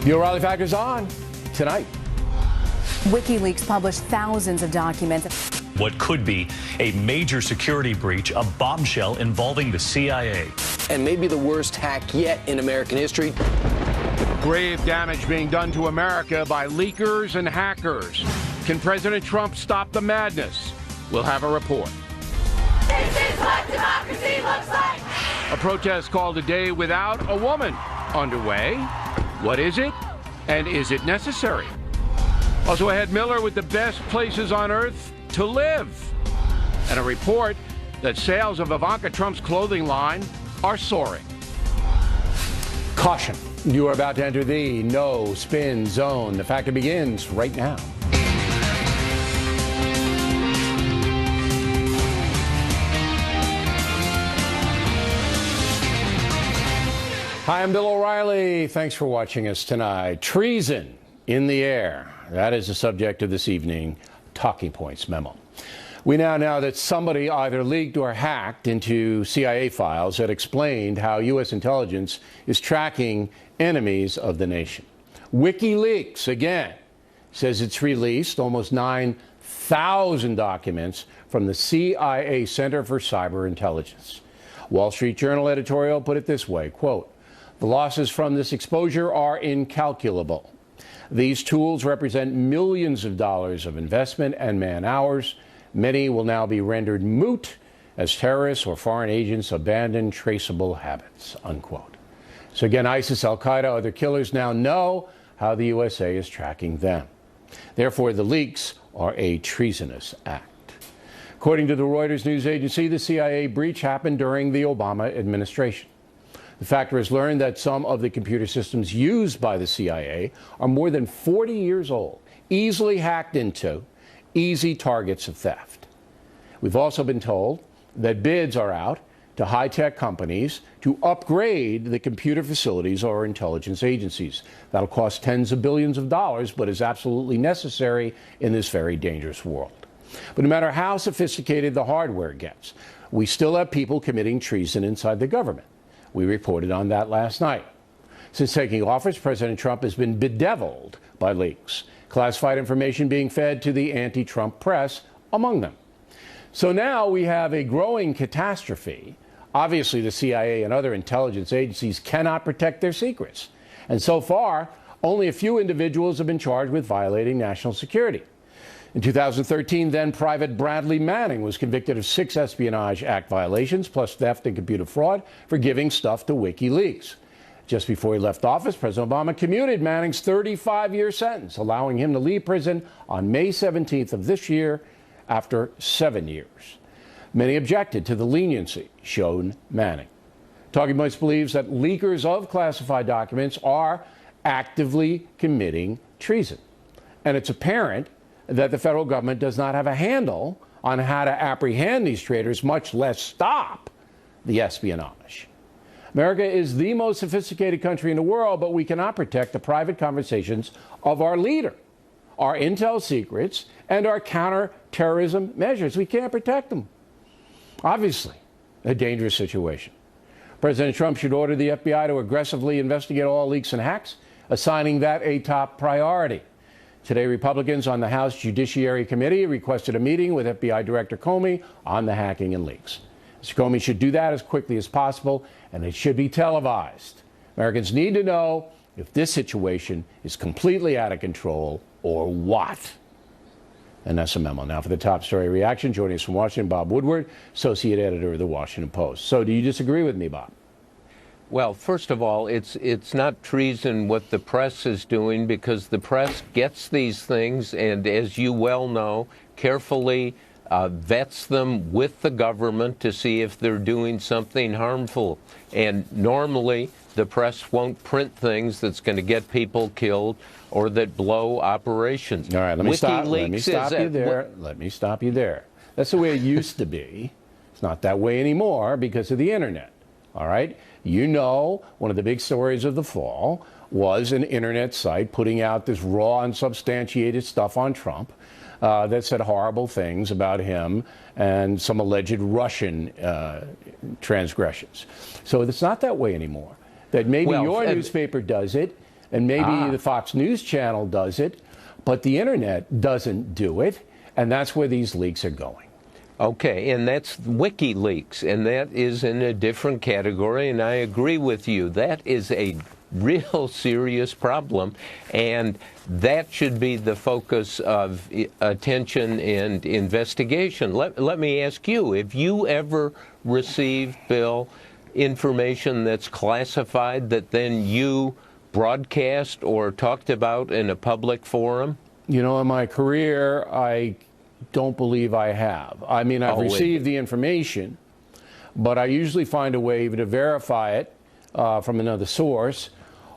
Your Reilly Factor's on tonight. Wikileaks published thousands of documents. What could be a major security breach, a bombshell involving the CIA. And maybe the worst hack yet in American history. Grave damage being done to America by leakers and hackers. Can President Trump stop the madness? We'll have a report. This is what democracy looks like. A protest called A Day Without a Woman underway. What is it? And is it necessary? Also ahead, Miller with the best places on earth to live. And a report that sales of Ivanka Trump's clothing line are soaring. Caution. You are about to enter the no spin zone. The Factor begins right now. Hi, I'm Bill O'Reilly. Thanks for watching us tonight. Treason in the air. That is the subject of this evening Talking Points memo. We now know that somebody either leaked or hacked into CIA files that explained how U.S. intelligence is tracking enemies of the nation. Wikileaks, again, says it's released almost 9,000 documents from the CIA Center for Cyber Intelligence. Wall Street Journal editorial put it this way, quote, "The losses from this exposure are incalculable. These tools represent millions of dollars of investment and man-hours. Many will now be rendered moot as terrorists or foreign agents abandon traceable habits," unquote. So again, ISIS, Al-Qaeda, other killers now know how the USA is tracking them. Therefore, the leaks are a treasonous act. According to the Reuters news agency, the CIA breach happened during the Obama administration. The Factor has learned that some of the computer systems used by the CIA are more than 40 years old, easily hacked into, easy targets of theft. We've also been told that bids are out to high-tech companies to upgrade the computer facilities of our intelligence agencies. That'll cost tens of billions of dollars, but is absolutely necessary in this very dangerous world. But no matter how sophisticated the hardware gets, we still have people committing treason inside the government. We reported on that last night. Since taking office, President Trump has been bedeviled by leaks, classified information being fed to the anti-Trump press among them. So now we have a growing catastrophe. Obviously, the CIA and other intelligence agencies cannot protect their secrets. And so far, only a few individuals have been charged with violating national security. In 2013, then Private Bradley Manning was convicted of 6 Espionage Act violations, plus theft and computer fraud, for giving stuff to Wikileaks. Just before he left office, President Obama commuted Manning's 35-year sentence, allowing him to leave prison on May 17th of this year after 7 years. Many objected to the leniency shown Manning. Talking Points believes that leakers of classified documents are actively committing treason. And it's apparent that the federal government does not have a handle on how to apprehend these traitors, much less stop the espionage. America is the most sophisticated country in the world, but we cannot protect the private conversations of our leader, our intel secrets, and our counterterrorism measures. We can't protect them. Obviously, a dangerous situation. President Trump should order the FBI to aggressively investigate all leaks and hacks, assigning that a top priority. Today, Republicans on the House Judiciary Committee requested a meeting with FBI Director Comey on the hacking and leaks. Mr. Comey should do that as quickly as possible, and it should be televised. Americans need to know if this situation is completely out of control or what. And that's a memo. Now for the top story reaction, joining us from Washington, Bob Woodward, associate editor of the Washington Post. So do you disagree with me, Bob? Well, first of all, it's not treason what the press is doing, because the press gets these things and, as you well know, carefully vets them with the government to see if they're doing something harmful. And normally the press won't print things that's going to get people killed or that blow operations. All right, let me stop you there. That's the way it used to be. It's not that way anymore because of the internet. All right? You know, one of the big stories of the fall was an internet site putting out this raw, unsubstantiated stuff on Trump that said horrible things about him and some alleged Russian transgressions. So it's not that way anymore. That maybe your newspaper does it, And maybe the Fox News channel does it, but the internet doesn't do it. And that's where these leaks are going. Okay, and that's Wikileaks, and that is in a different category, and I agree with you. That is a real serious problem, and that should be the focus of attention and investigation. Let me ask you, have you ever received, Bill, information that's classified that then you broadcast or talked about in a public forum? You know, in my career, I don't believe I have. I mean, I've received the information, but I usually find a way to verify it from another source,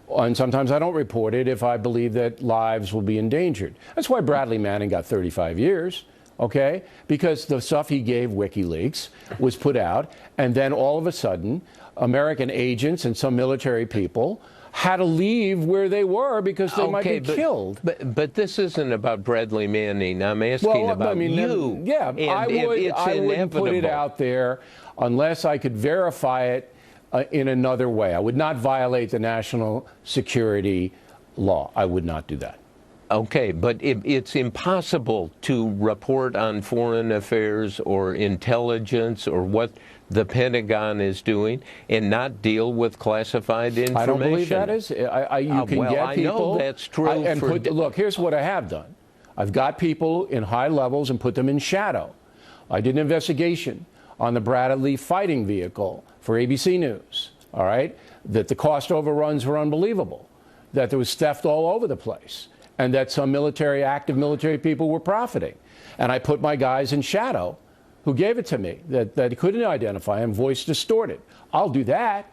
and sometimes I don't report it if I believe that lives will be endangered. That's why Bradley Manning got 35 years, okay? Because the stuff he gave WikiLeaks was put out, and then all of a sudden, American agents and some military people had to leave where they were because they might be killed. But this isn't about Bradley Manning. I'm asking about you. Yeah, I wouldn't put it out there unless I could verify it in another way. I would not violate the national security law. I would not do that. Okay, but it's impossible to report on foreign affairs or intelligence or what the Pentagon is doing and not deal with classified information. I don't believe that is. You can get people. I know that's true. Look, here's what I have done. I've got people in high levels and put them in shadow. I did an investigation on the Bradley fighting vehicle for ABC News, all right, that the cost overruns were unbelievable, that there was theft all over the place, and that some active military people were profiting. And I put my guys in shadow who gave it to me, that couldn't identify him, voice distorted. I'll do that,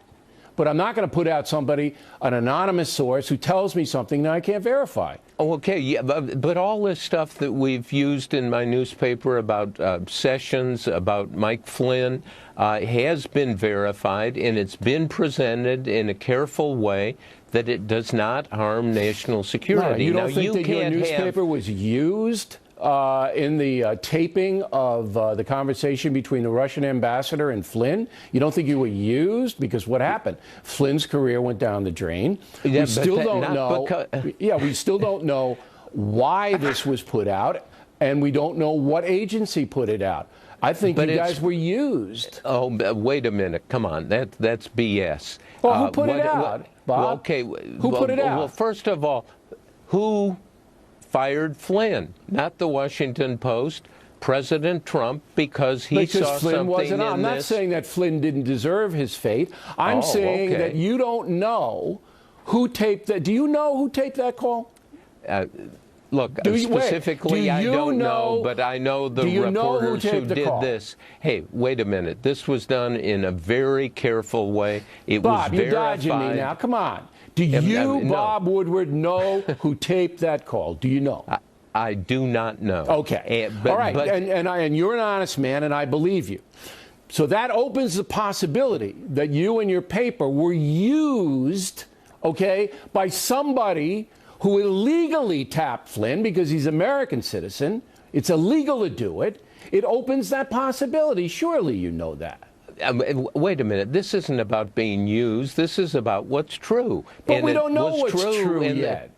but I'm not going to put out an anonymous source who tells me something that I can't verify. Oh, okay, yeah, but all this stuff that we've used in my newspaper about Sessions, about Mike Flynn, has been verified, and it's been presented in a careful way that it does not harm national security. You don't think that your newspaper was used in the taping of the conversation between the Russian ambassador and Flynn? You don't think you were used? Because what happened? Flynn's career went down the drain. Yeah, we still don't know. We still don't know why this was put out, and we don't know what agency put it out. I think you guys were used. Oh, wait a minute. Come on. That's BS. Well, who put it out, Bob? Well, okay. Who put it out? Well, first of all, who fired Flynn? Not the Washington Post, President Trump, because he saw Flynn something wasn't on. in I'm not saying that Flynn didn't deserve his fate. I'm saying that you don't know who taped that. Do you know who taped that call? Look, specifically, I don't know, but I know the reporters who did this. Hey, wait a minute. This was done in a very careful way. It was verified. Bob, you're dodging me now. Come on. Do you, Bob Woodward, know who taped that call? Do you know? I do not know. Okay. All right. And you're an honest man, and I believe you. So that opens the possibility that you and your paper were used, okay, by somebody who illegally tapped Flynn because he's an American citizen. It's illegal to do it. It opens that possibility. Surely you know that. Wait a minute. This isn't about being used. This is about what's true. But we don't know what's true yet.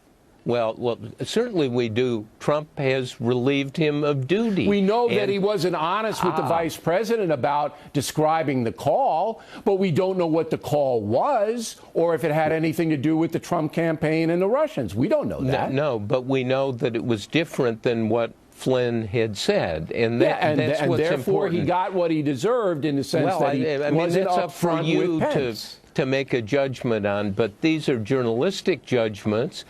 Well, certainly we do. Trump has relieved him of duty. We know that he wasn't honest with the vice president about describing the call, but we don't know what the call was or if it had anything to do with the Trump campaign and the Russians. We don't know that. No, but we know that it was different than what Flynn had said, and that's what's therefore important. He got what he deserved in the sense that he wasn't it's up for you to make a judgment on, but these are journalistic judgments.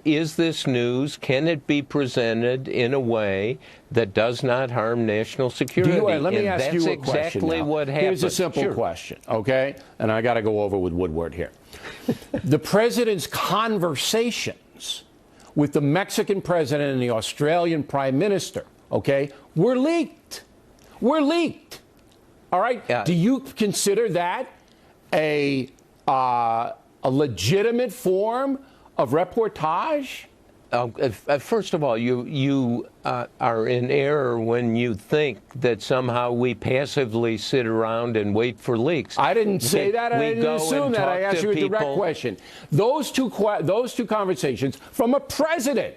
Is this news? Can it be presented in a way that does not harm national security? Let me ask you a question. That's exactly what happened. Here's a simple question, okay? And I got to go over with Woodward here. The president's conversations with the Mexican president and the Australian prime minister, okay, were leaked. Were leaked. All right? Do you consider that a legitimate form of reportage? First of all, you are in error when you think that somehow we passively sit around and wait for leaks. I didn't say that. I didn't assume that. I asked you a direct question. Those two conversations from a president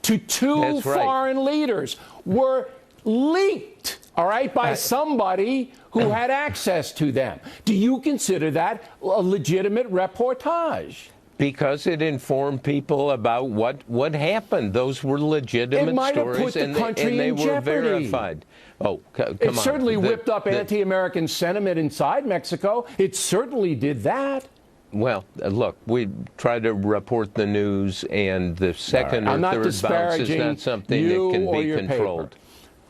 to two foreign leaders were leaked, all right, by somebody who had access to them. Do you consider that a legitimate reportage? Because it informed people about what happened. Those were legitimate stories, and they were verified. Oh, come on. It certainly whipped up anti-American sentiment inside Mexico. It certainly did that. Well, look, we try to report the news, and the second or third bounce is not something that can be controlled. Paper.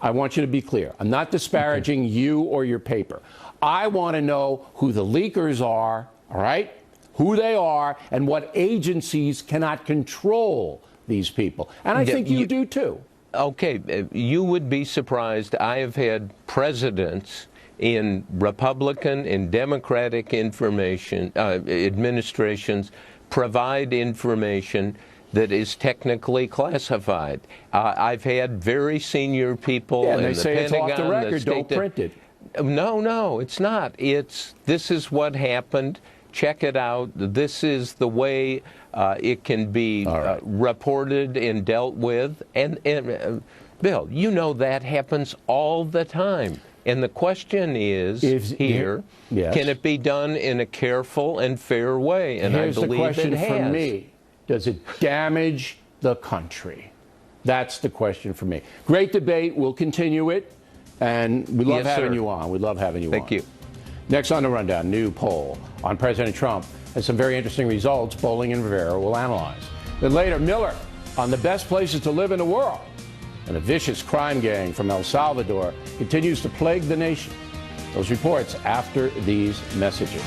I want you to be clear. I'm not disparaging you or your paper. I want to know who the leakers are, all right? Who they are, and what agencies cannot control these people. And I think you do too. Okay, you would be surprised. I have had presidents in Republican and Democratic administrations provide information that is technically classified. I've had very senior people in the Pentagon, it's off the record, don't print it. No, it's not. This is what happened. Check it out. This is the way it can be reported and dealt with. And Bill, you know that happens all the time. And the question is here, can it be done in a careful and fair way? And here's I believe the question it has. for me. Does it damage the country? That's the question for me. Great debate. We'll continue it. And we love having you on. We love having you on. Thank you. Next on the rundown, new poll on President Trump has some very interesting results. Bowling and Rivera will analyze. Then later, Miller on the best places to live in the world. And a vicious crime gang from El Salvador continues to plague the nation. Those reports after these messages.